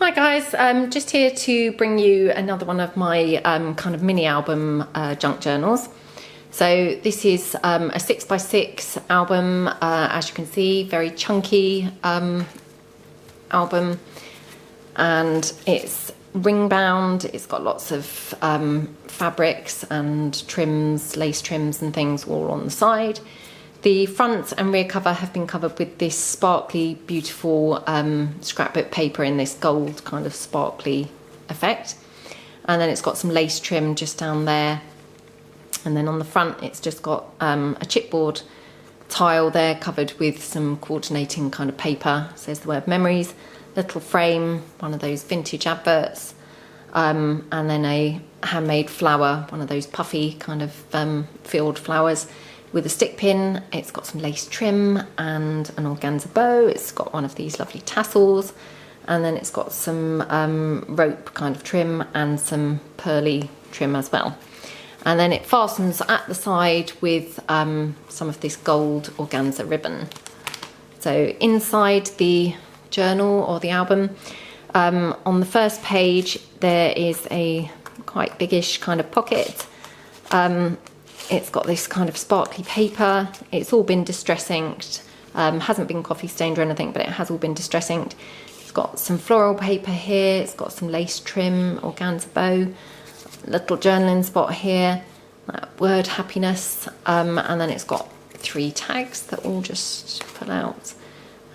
Hi guys, just here to bring you another one of my kind of mini album junk journals. So this is a 6x6 album, as you can see, very chunky album, and it's ring bound. It's got lots of fabrics and trims, lace trims and things all on the side. The front and rear cover have been covered with this sparkly, beautiful scrapbook paper in this gold kind of sparkly effect. And then it's got some lace trim just down there. And then on the front, it's just got a chipboard tile there covered with some coordinating kind of paper. It says the word memories, little frame, one of those vintage adverts, and then a handmade flower, one of those puffy kind of field flowers, with a stick pin. It's got some lace trim and an organza bow. It's got one of these lovely tassels, and then it's got some rope kind of trim and some pearly trim as well. And then it fastens at the side with some of this gold organza ribbon. So inside the journal or the album, on the first page there is a quite biggish kind of pocket. It's got this kind of sparkly paper. It's all been distress inked, hasn't been coffee stained or anything, but it has all been distress inked. It's got some floral paper here, it's got some lace trim, organza bow, little journaling spot here, that word happiness, and then it's got 3 tags that all just pull out.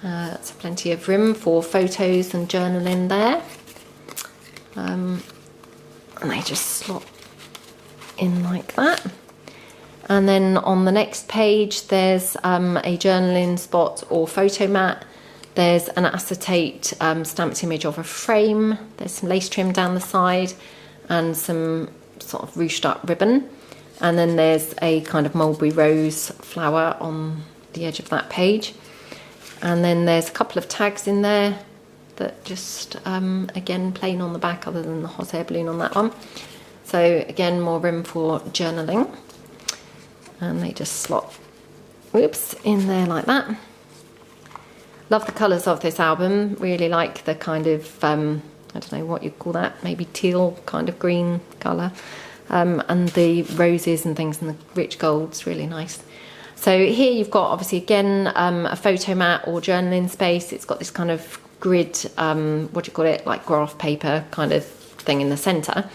That's plenty of room for photos and journaling there, and they just slot in like that. And then on the next page there's a journaling spot or photo mat. There's an acetate stamped image of a frame. There's some lace trim down the side and some sort of ruched up ribbon. And then there's a kind of mulberry rose flower on the edge of that page. And then there's a couple of tags in there that just, again, plain on the back other than the hot air balloon on that one. So again, more room for journaling. And they just slot, whoops, in there like that. Love the colours of this album. Really like the kind of, I don't know what you'd call that, maybe teal kind of green colour. And the roses and things and the rich golds, really nice. So here you've got, obviously, again, a photo mat or journaling space. It's got this kind of grid, what do you call it, like graph paper kind of thing in the centre.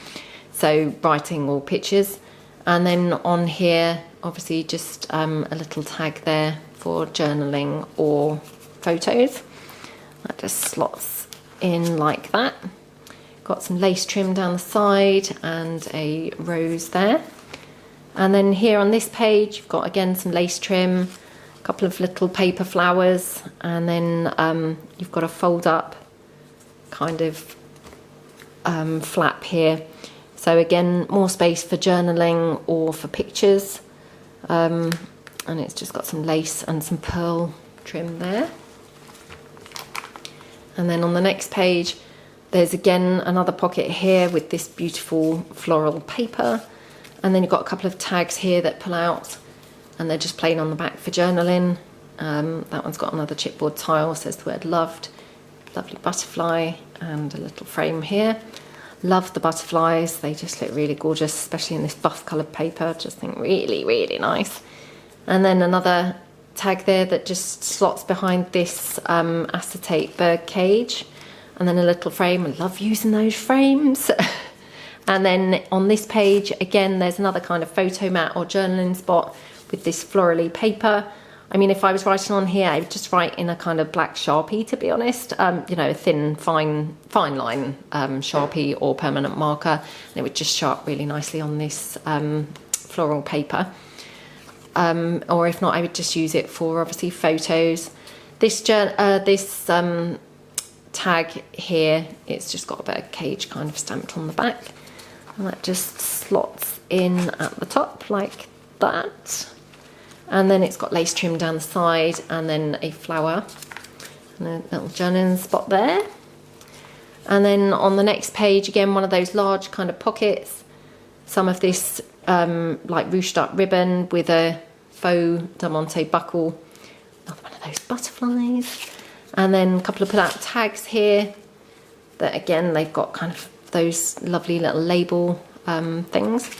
So writing or pictures. And then on here, obviously, just a little tag there for journaling or photos. That just slots in like that. Got some lace trim down the side and a rose there. And then here on this page, you've got, again, some lace trim, a couple of little paper flowers, and then you've got a fold up kind of flap here. So again, more space for journaling or for pictures. And it's just got some lace and some pearl trim there. And then on the next page, there's again another pocket here with this beautiful floral paper. And then you've got a couple of tags here that pull out, and they're just plain on the back for journaling. That one's got another chipboard tile, says the word loved. Lovely butterfly and a little frame here. Love the butterflies, they just look really gorgeous, especially in this buff coloured paper. Just think really, really nice. And then another tag there that just slots behind this acetate bird cage. And then a little frame. I love using those frames. And then on this page, again, there's another kind of photo mat or journaling spot with this florally paper. I mean, if I was writing on here, I would just write in a kind of black Sharpie, to be honest. You know, a thin, fine line Sharpie or permanent marker. And it would just show up really nicely on this floral paper. Or if not, I would just use it for, obviously, photos. This tag here, it's just got a bird cage kind of stamped on the back. And that just slots in at the top like that. And then it's got lace trim down the side and then a flower and a little journaling spot there. And then on the next page, again, one of those large kind of pockets. Some of this like ruched up ribbon with a faux diamante buckle. Another one of those butterflies. And then a couple of pull-out tags here. that again, they've got kind of those lovely little label things.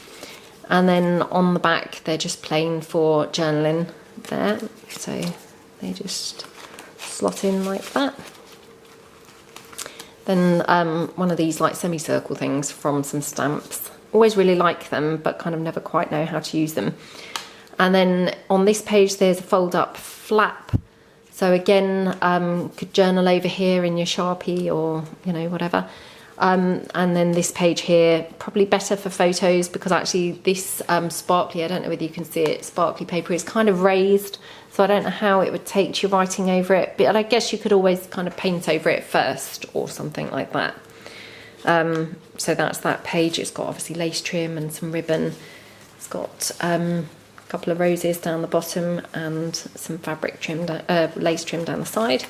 And then on the back, they're just plain for journaling there. So they just slot in like that. Then one of these like semicircle things from some stamps. Always really like them, but kind of never quite know how to use them. And then on this page, there's a fold up flap. So again, could journal over here in your Sharpie or, you know, whatever. And then this page here, probably better for photos, because actually this sparkly, I don't know whether you can see it, sparkly paper is kind of raised. So I don't know how it would take to writing over it, but I guess you could always kind of paint over it first or something like that. So that's that page. It's got obviously lace trim and some ribbon. It's got a couple of roses down the bottom and some fabric trim, lace trim down the side.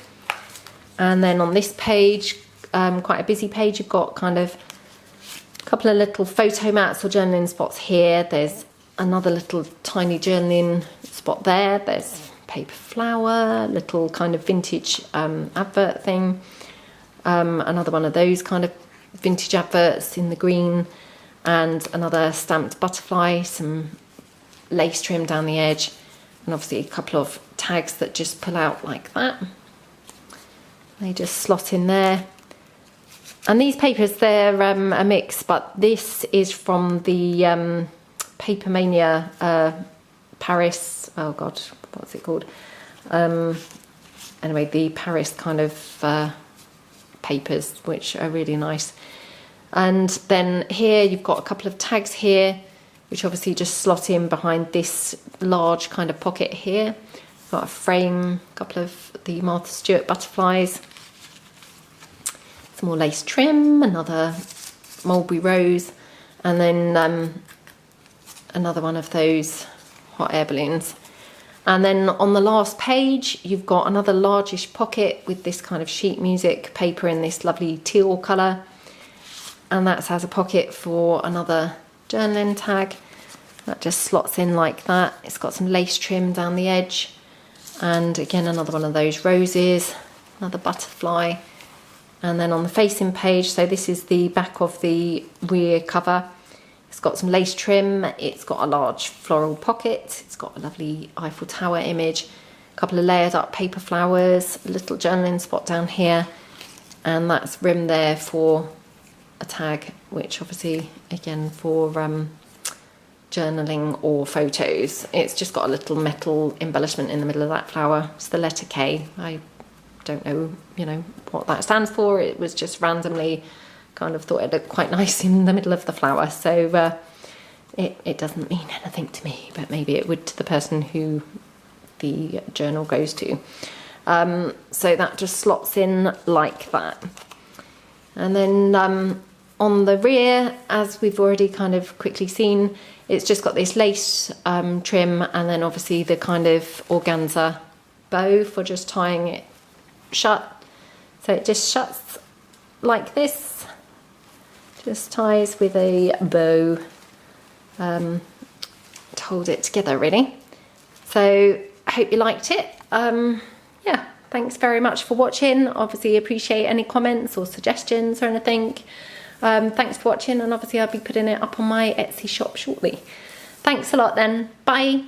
And then on this page, quite a busy page, you've got kind of a couple of little photo mats or journaling spots here. There's another little tiny journaling spot there. There's paper flower, little kind of vintage advert thing. Another one of those kind of vintage adverts in the green, and another stamped butterfly, some lace trim down the edge, and obviously a couple of tags that just pull out like that. They just slot in there. And these papers, they're a mix, but this is from the Paper Mania Paris, oh god, what's it called? Anyway, the Paris kind of papers, which are really nice. And then here you've got a couple of tags here, which obviously just slot in behind this large kind of pocket here. Got a frame, a couple of the Martha Stewart butterflies, some more lace trim, another mulberry rose, and then another one of those hot air balloons. And then on the last page, you've got another largish pocket with this kind of sheet music paper in this lovely teal colour. And that has a pocket for another journaling tag. That just slots in like that. It's got some lace trim down the edge. And again, another one of those roses, another butterfly. And then on the facing page, so this is the back of the rear cover. It's got some lace trim, it's got a large floral pocket, it's got a lovely Eiffel Tower image, a couple of layered up paper flowers, a little journaling spot down here, and that's room there for a tag, which obviously, again, for journaling or photos. It's just got a little metal embellishment in the middle of that flower. It's the letter K. I don't know, you know, what that stands for. It was just randomly kind of thought it looked quite nice in the middle of the flower, so it doesn't mean anything to me, but maybe it would to the person who the journal goes to. So that just slots in like that. And then on the rear, as we've already kind of quickly seen, it's just got this lace trim, and then obviously the kind of organza bow for just tying it shut. So it just shuts like this. Just ties with a bow to hold it together, really. So I hope you liked it. Yeah, thanks very much for watching. Obviously appreciate any comments or suggestions or anything. Thanks for watching, and obviously I'll be putting it up on my Etsy shop shortly. Thanks a lot then. Bye.